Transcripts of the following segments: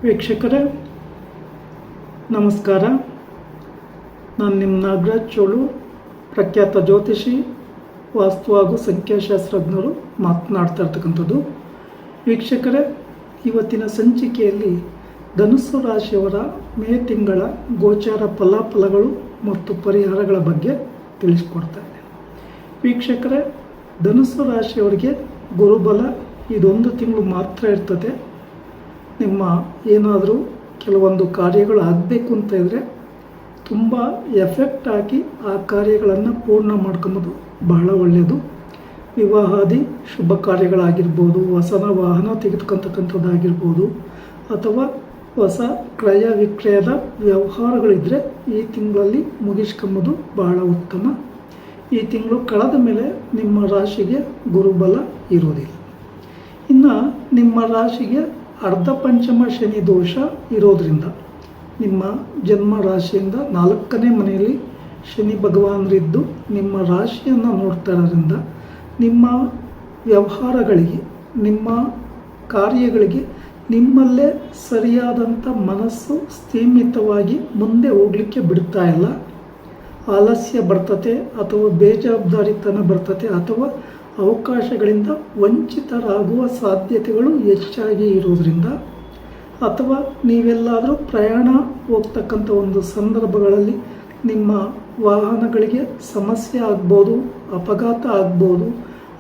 ವೀಕ್ಷಕರೇ ನಮಸ್ಕಾರ. ನಾನು ನಿಮ್ಮ ನಾಗರಾಜ್ ಚೋಳು, ಪ್ರಖ್ಯಾತ ಜ್ಯೋತಿಷಿ, ವಾಸ್ತು ಹಾಗೂ ಸಂಖ್ಯಾಶಾಸ್ತ್ರಜ್ಞರು ಮಾತನಾಡ್ತಾ ಇರ್ತಕ್ಕಂಥದ್ದು. ವೀಕ್ಷಕರೇ, ಇವತ್ತಿನ ಸಂಚಿಕೆಯಲ್ಲಿ ಧನುಸ್ಸು ರಾಶಿಯವರ ಮೇ ತಿಂಗಳ ಗೋಚಾರ ಫಲಾಫಲಗಳು ಮತ್ತು ಪರಿಹಾರಗಳ ಬಗ್ಗೆ ತಿಳಿಸ್ಕೊಡ್ತಾ ಇದ್ದೇನೆ. ವೀಕ್ಷಕರೇ, ಧನುಸ್ಸು ರಾಶಿಯವರಿಗೆ ಗುರುಬಲ ಇದೊಂದು ತಿಂಗಳು ಮಾತ್ರ ಇರ್ತದೆ. ನಿಮ್ಮ ಏನಾದರೂ ಕೆಲವೊಂದು ಕಾರ್ಯಗಳು ಆಗಬೇಕು ಅಂತ ಇದ್ದರೆ ತುಂಬ ಎಫೆಕ್ಟ್ ಆಗಿ ಆ ಕಾರ್ಯಗಳನ್ನು ಪೂರ್ಣ ಮಾಡ್ಕೊಂಬೋದು ಬಹಳ ಒಳ್ಳೆಯದು. ವಿವಾಹಾದಿ ಶುಭ ಕಾರ್ಯಗಳಾಗಿರ್ಬೋದು, ಹೊಸ ವಾಹನ ತೆಗೆದುಕೊಳ್ತಕ್ಕಂಥದ್ದಾಗಿರ್ಬೋದು, ಅಥವಾ ಹೊಸ ಕ್ರಯ ವಿಕ್ರಯದ ವ್ಯವಹಾರಗಳಿದ್ದರೆ ಈ ತಿಂಗಳಲ್ಲಿ ಮುಗಿಸ್ಕೊಂಬೋದು ಬಹಳ ಉತ್ತಮ. ಈ ತಿಂಗಳು ಕಳೆದ ಮೇಲೆ ನಿಮ್ಮ ರಾಶಿಗೆ ಗುರುಬಲ ಇರೋದಿಲ್ಲ. ಇನ್ನು ನಿಮ್ಮ ರಾಶಿಗೆ ಅರ್ಧ ಪಂಚಮ ಶನಿ ದೋಷ ಇರೋದರಿಂದ ನಿಮ್ಮ ಜನ್ಮ ರಾಶಿಯಿಂದ 4ನೇ ಮನೆಯಲ್ಲಿ ಶನಿ ಭಗವಾನರಿದ್ದು ನಿಮ್ಮ ರಾಶಿಯನ್ನು ನೋಡ್ತಾ ಇರೋದ್ರಿಂದ ನಿಮ್ಮ ವ್ಯವಹಾರಗಳಿಗೆ, ನಿಮ್ಮ ಕಾರ್ಯಗಳಿಗೆ ನಿಮ್ಮಲ್ಲೇ ಸರಿಯಾದಂಥ ಮನಸ್ಸು ಸ್ಥೀಮಿತವಾಗಿ ಮುಂದೆ ಹೋಗಲಿಕ್ಕೆ ಬಿಡ್ತಾ ಇಲ್ಲ. ಆಲಸ್ಯ ಬರ್ತತೆ, ಅಥವಾ ಬೇಜವಾಬ್ದಾರಿತನ ಬರ್ತತೆ, ಅಥವಾ ಅವಕಾಶಗಳಿಂದ ವಂಚಿತರಾಗುವ ಸಾಧ್ಯತೆಗಳು ಹೆಚ್ಚಾಗಿ ಇರೋದರಿಂದ, ಅಥವಾ ನೀವೆಲ್ಲಾದರೂ ಪ್ರಯಾಣ ಹೋಗ್ತಕ್ಕಂಥ ಒಂದು ಸಂದರ್ಭಗಳಲ್ಲಿ ನಿಮ್ಮ ವಾಹನಗಳಿಗೆ ಸಮಸ್ಯೆ ಆಗ್ಬೋದು, ಅಪಘಾತ ಆಗ್ಬೋದು,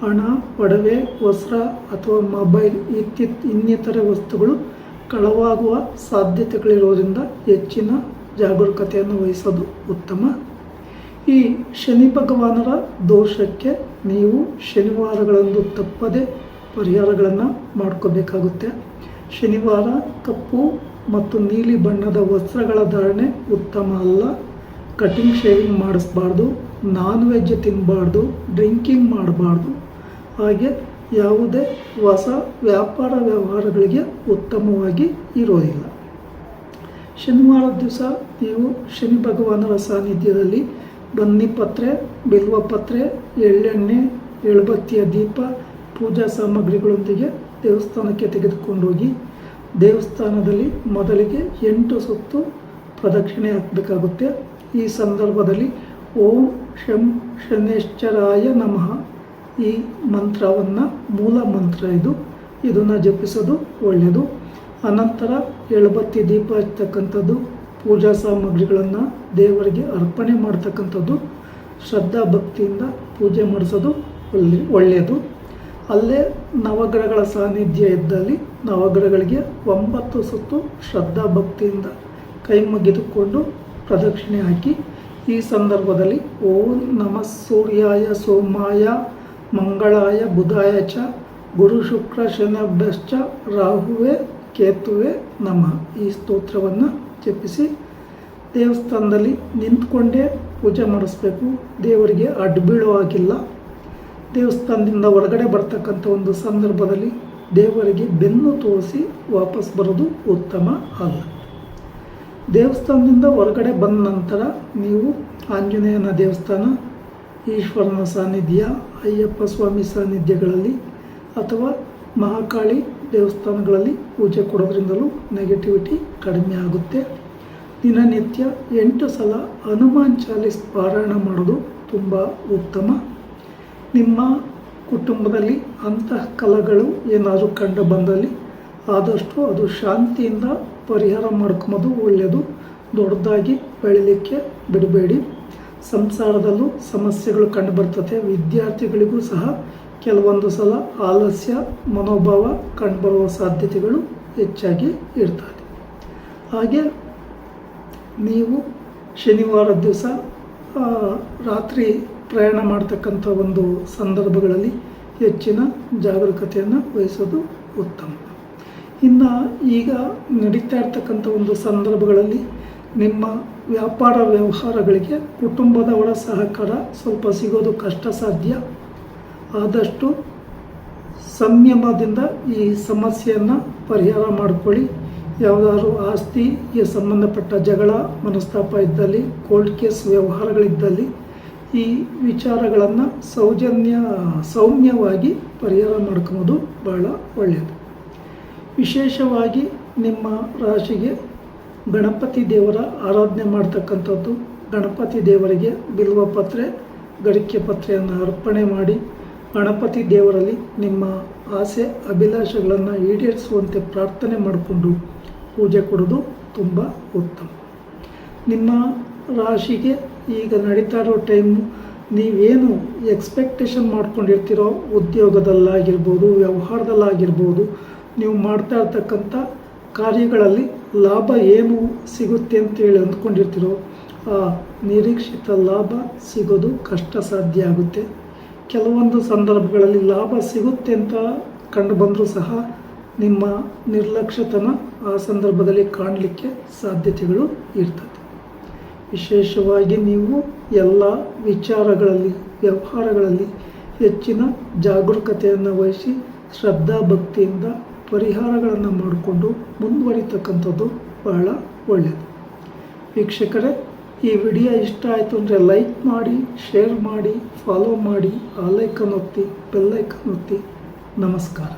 ಹಣ, ಒಡವೆ, ವಸ್ತ್ರ ಅಥವಾ ಮೊಬೈಲ್ ಇನ್ನಿತರೆ ವಸ್ತುಗಳು ಕಳವಾಗುವ ಸಾಧ್ಯತೆಗಳಿರೋದ್ರಿಂದ ಹೆಚ್ಚಿನ ಜಾಗರೂಕತೆಯನ್ನು ವಹಿಸೋದು ಉತ್ತಮ. ಈ ಶನಿ ಭಗವಾನರ ದೋಷಕ್ಕೆ ನೀವು ಶನಿವಾರಗಳಂದು ತಪ್ಪದೆ ಪರಿಹಾರಗಳನ್ನು ಮಾಡ್ಕೋಬೇಕಾಗುತ್ತೆ. ಶನಿವಾರ ಕಪ್ಪು ಮತ್ತು ನೀಲಿ ಬಣ್ಣದ ವಸ್ತ್ರಗಳ ಧಾರಣೆ ಉತ್ತಮ ಅಲ್ಲ. ಕಟಿಂಗ್ ಶೇವಿಂಗ್ ಮಾಡಿಸ್ಬಾರ್ದು, ನಾನ್ ವೆಜ್ ತಿನ್ನಬಾರ್ದು, ಡ್ರಿಂಕಿಂಗ್ ಮಾಡಬಾರ್ದು. ಹಾಗೆ ಯಾವುದೇ ಹೊಸ ವ್ಯಾಪಾರ ವ್ಯವಹಾರಗಳಿಗೆ ಉತ್ತಮವಾಗಿ ಇರೋದಿಲ್ಲ. ಶನಿವಾರದ ದಿವಸ ನೀವು ಶನಿ ಭಗವಾನರ ಸಾನ್ನಿಧ್ಯದಲ್ಲಿ ಬನ್ನಿ ಪತ್ರೆ, ಬಿಲ್ವ ಪತ್ರೆ, ಎಳ್ಳೆಣ್ಣೆ, ಎಳ್ಬತ್ತಿಯ ದೀಪ, ಪೂಜಾ ಸಾಮಗ್ರಿಗಳೊಂದಿಗೆ ದೇವಸ್ಥಾನಕ್ಕೆ ತೆಗೆದುಕೊಂಡು ಹೋಗಿ ದೇವಸ್ಥಾನದಲ್ಲಿ ಮೊದಲಿಗೆ 8 ಸುತ್ತು ಪ್ರದಕ್ಷಿಣೆ ಹಾಕಬೇಕಾಗುತ್ತೆ. ಈ ಸಂದರ್ಭದಲ್ಲಿ ಓಂ ಶಂ ಶನೇಶ್ಚರಾಯ ನಮಃ ಈ ಮಂತ್ರವನ್ನು, ಮೂಲ ಮಂತ್ರ ಇದನ್ನು ಜಪಿಸೋದು ಒಳ್ಳೆಯದು. ಅನಂತರ ಎಳ್ಬತ್ತಿ ದೀಪ ಹಚ್ಚತಕ್ಕಂಥದ್ದು, ಪೂಜಾ ಸಾಮಗ್ರಿಗಳನ್ನು ದೇವರಿಗೆ ಅರ್ಪಣೆ ಮಾಡ್ತಕ್ಕಂಥದ್ದು, ಶ್ರದ್ಧಾ ಭಕ್ತಿಯಿಂದ ಪೂಜೆ ಮಾಡಿಸೋದು ಒಳ್ಳೆಯದು. ಅಲ್ಲೇ ನವಗ್ರಹಗಳ ಸಾನ್ನಿಧ್ಯ ಇದ್ದಲ್ಲಿ ನವಗ್ರಹಗಳಿಗೆ 9 ಸುತ್ತು ಶ್ರದ್ಧಾ ಭಕ್ತಿಯಿಂದ ಕೈ ಮುಗಿದುಕೊಂಡು ಪ್ರದಕ್ಷಿಣೆ ಹಾಕಿ ಈ ಸಂದರ್ಭದಲ್ಲಿ ಓಂ ನಮಃ ಸೂರ್ಯಾಯ ಸೋಮಾಯ ಮಂಗಳಾಯ ಬುಧಾಯ ಚ ಗುರು ಶುಕ್ರ ಶನಭ್ಯಶ್ಚ ರಾಹುವೇ ಕೇತುವೆ ನಮಃ ಈ ಸ್ತೋತ್ರವನ್ನು ಜಪಿಸಿ ದೇವಸ್ಥಾನದಲ್ಲಿ ನಿಂತ್ಕೊಂಡೇ ಪೂಜೆ ಮಾಡಿಸ್ಬೇಕು. ದೇವರಿಗೆ ಅಡ್ಡ ಬೀಳೋ ಹಾಗಿಲ್ಲ. ದೇವಸ್ಥಾನದಿಂದ ಹೊರಗಡೆ ಬರ್ತಕ್ಕಂಥ ಒಂದು ಸಂದರ್ಭದಲ್ಲಿ ದೇವರಿಗೆ ಬೆನ್ನು ತೋರಿಸಿ ವಾಪಸ್ ಬರೋದು ಉತ್ತಮ ಅಲ್ಲ. ದೇವಸ್ಥಾನದಿಂದ ಹೊರಗಡೆ ಬಂದ ನಂತರ ನೀವು ಆಂಜನೇಯನ ದೇವಸ್ಥಾನ, ಈಶ್ವರನ ಸಾನ್ನಿಧ್ಯ, ಅಯ್ಯಪ್ಪ ಸ್ವಾಮಿ ಸಾನ್ನಿಧ್ಯಗಳಲ್ಲಿ ಅಥವಾ ಮಹಾಕಾಳಿ ದೇವಸ್ಥಾನಗಳಲ್ಲಿ ಪೂಜೆ ಕೊಡೋದ್ರಿಂದಲೂ ನೆಗೆಟಿವಿಟಿ ಕಡಿಮೆ ಆಗುತ್ತೆ. ದಿನನಿತ್ಯ 8 ಸಲ ಹನುಮಾನ್ ಚಾಲೀಸ್ ಪಾರಾಯಣ ಮಾಡೋದು ತುಂಬ ಉತ್ತಮ. ನಿಮ್ಮ ಕುಟುಂಬದಲ್ಲಿ ಅಂತಃಕಲಗಳು ಏನಾದರೂ ಕಂಡು ಬಂದಲ್ಲಿ ಆದಷ್ಟು ಅದು ಶಾಂತಿಯಿಂದ ಪರಿಹಾರ ಮಾಡ್ಕೊಂಬೋದು ಒಳ್ಳೆಯದು. ದೊಡ್ಡದಾಗಿ ಬೆಳೀಲಿಕ್ಕೆ ಬಿಡಬೇಡಿ. ಸಂಸಾರದಲ್ಲೂ ಸಮಸ್ಯೆಗಳು ಕಂಡು ಬರ್ತದೆ. ವಿದ್ಯಾರ್ಥಿಗಳಿಗೂ ಸಹ ಕೆಲವೊಂದು ಸಲ ಆಲಸ್ಯ ಮನೋಭಾವ ಕಂಡುಬರುವ ಸಾಧ್ಯತೆಗಳು ಹೆಚ್ಚಾಗಿ ಇರ್ತದೆ. ಹಾಗೆ ನೀವು ಶನಿವಾರದ ದಿವಸ ರಾತ್ರಿ ಪ್ರಯಾಣ ಮಾಡ್ತಕ್ಕಂಥ ಒಂದು ಸಂದರ್ಭಗಳಲ್ಲಿ ಹೆಚ್ಚಿನ ಜಾಗರೂಕತೆಯನ್ನು ವಹಿಸೋದು ಉತ್ತಮ. ಇನ್ನು ಈಗ ನಡೀತಾ ಇರ್ತಕ್ಕಂಥ ಒಂದು ಸಂದರ್ಭಗಳಲ್ಲಿ ನಿಮ್ಮ ವ್ಯಾಪಾರ ವ್ಯವಹಾರಗಳಿಗೆ ಕುಟುಂಬದವರ ಸಹಕಾರ ಸ್ವಲ್ಪ ಸಿಗೋದು ಕಷ್ಟ ಸಾಧ್ಯ. ಆದಷ್ಟು ಸಂಯಮದಿಂದ ಈ ಸಮಸ್ಯೆಯನ್ನು ಪರಿಹಾರ ಮಾಡಿಕೊಳ್ಳಿ. ಯಾವುದಾದ್ರೂ ಆಸ್ತಿಗೆ ಸಂಬಂಧಪಟ್ಟ ಜಗಳ ಮನಸ್ತಾಪ ಇದ್ದಲ್ಲಿ, ಕೋರ್ಟ್ ಕೇಸ್ ವ್ಯವಹಾರಗಳಿದ್ದಲ್ಲಿ ಈ ವಿಚಾರಗಳನ್ನು ಸೌಮ್ಯವಾಗಿ ಪರಿಹಾರ ಮಾಡ್ಕೊಳ್ಳೋದು ಬಹಳ ಒಳ್ಳೆಯದು. ವಿಶೇಷವಾಗಿ ನಿಮ್ಮ ರಾಶಿಗೆ ಗಣಪತಿ ದೇವರ ಆರಾಧನೆ ಮಾಡ್ತಕ್ಕಂಥದ್ದು. ಗಣಪತಿ ದೇವರಿಗೆ ಬಿಲ್ವ ಪತ್ರೆ, ಗರಿಕೆ ಪತ್ರೆಯನ್ನು ಅರ್ಪಣೆ ಮಾಡಿ ಗಣಪತಿ ದೇವರಲ್ಲಿ ನಿಮ್ಮ ಆಸೆ ಅಭಿಲಾಷೆಗಳನ್ನು ಈಡೇರಿಸುವಂತೆ ಪ್ರಾರ್ಥನೆ ಮಾಡಿಕೊಂಡು ಪೂಜೆ ಕೊಡೋದು ತುಂಬ ಉತ್ತಮ. ನಿಮ್ಮ ರಾಶಿಗೆ ಈಗ ನಡೀತಾ ಇರೋ ಟೈಮು ನೀವೇನು ಎಕ್ಸ್ಪೆಕ್ಟೇಷನ್ ಮಾಡ್ಕೊಂಡಿರ್ತೀರೋ, ಉದ್ಯೋಗದಲ್ಲಾಗಿರ್ಬೋದು, ವ್ಯವಹಾರದಲ್ಲಾಗಿರ್ಬೋದು, ನೀವು ಮಾಡ್ತಾ ಇರ್ತಕ್ಕಂಥ ಕಾರ್ಯಗಳಲ್ಲಿ ಲಾಭ ಏನು ಸಿಗುತ್ತೆ ಅಂತೇಳಿ ಅಂದ್ಕೊಂಡಿರ್ತೀರೋ ಆ ನಿರೀಕ್ಷಿತ ಲಾಭ ಸಿಗೋದು ಕಷ್ಟ ಸಾಧ್ಯ ಆಗುತ್ತೆ. ಕೆಲವೊಂದು ಸಂದರ್ಭಗಳಲ್ಲಿ ಲಾಭ ಸಿಗುತ್ತೆ ಅಂತ ಕಂಡು ಬಂದರೂ ಸಹ ನಿಮ್ಮ ನಿರ್ಲಕ್ಷ್ಯತನ ಆ ಸಂದರ್ಭದಲ್ಲಿ ಕಾಣಲಿಕ್ಕೆ ಸಾಧ್ಯತೆಗಳು ಇರ್ತದೆ. ವಿಶೇಷವಾಗಿ ನೀವು ಎಲ್ಲ ವಿಚಾರಗಳಲ್ಲಿ, ವ್ಯವಹಾರಗಳಲ್ಲಿ ಹೆಚ್ಚಿನ ಜಾಗರೂಕತೆಯನ್ನು ವಹಿಸಿ ಶ್ರದ್ಧಾ ಭಕ್ತಿಯಿಂದ ಪರಿಹಾರಗಳನ್ನು ಮಾಡಿಕೊಂಡು ಮುಂದುವರಿತಕ್ಕಂಥದ್ದು ಬಹಳ ಒಳ್ಳೆಯದು. ವೀಕ್ಷಕರೇ, ಈ ವಿಡಿಯೋ ಇಷ್ಟ ಆಯಿತು ಅಂದರೆ ಲೈಕ್ ಮಾಡಿ, ಶೇರ್ ಮಾಡಿ, ಫಾಲೋ ಮಾಡಿ, ಆ ಲೈಕನ್ ಒತ್ತಿ, ಬೆಲ್ ಐಕನ್ ಒತ್ತಿ. ನಮಸ್ಕಾರ.